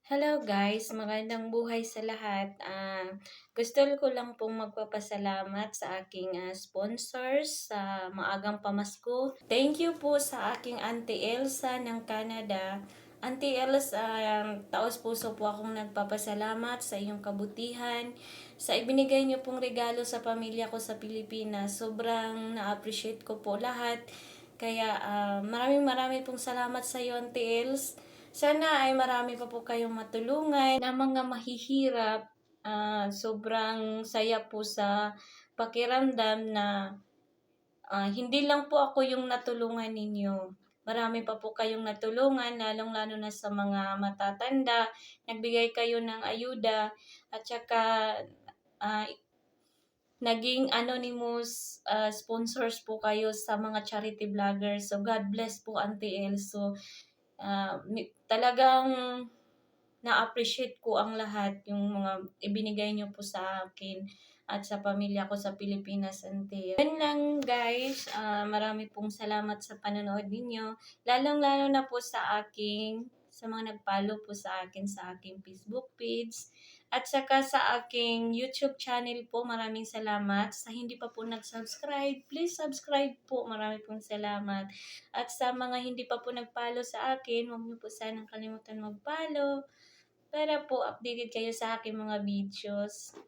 Hello guys, magandang buhay sa lahat. Gusto ko lang pong magpapasalamat sa aking sponsors sa maagang pamasko. Thank you po sa aking Auntie Elsa ng Canada. Auntie Elsa, taos puso po akong nagpapasalamat sa iyong kabutihan, sa ibinigay niyo pong regalo sa pamilya ko sa Pilipinas. Sobrang na-appreciate ko po lahat. Kaya maraming pong salamat sa iyo, Auntie Els. Sana ay marami pa po kayong matulungan na mga mahihirap. Sobrang saya po sa pakiramdam na hindi lang po ako yung natulungan ninyo. Marami pa po kayong natulungan, lalong-lalo na sa mga matatanda. Nagbigay kayo ng ayuda at saka ah, naging anonymous sponsors po kayo sa mga charity vloggers. So God bless po Auntie El. So talagang na-appreciate ko ang lahat yung mga ibinigay niyo po sa akin at sa pamilya ko sa Pilipinas, Ante. Yan lang guys, marami pong salamat sa panonood ninyo. Lalong-lalo na po sa mga nag-follow po sa aking Facebook page. At saka sa aking YouTube channel po, maraming salamat. Sa hindi pa po nag-subscribe, please subscribe po. Maraming pong salamat. At sa mga hindi pa po nag-follow sa akin, huwag niyo po sanang kalimutan mag-follow para po updated kayo sa aking mga videos.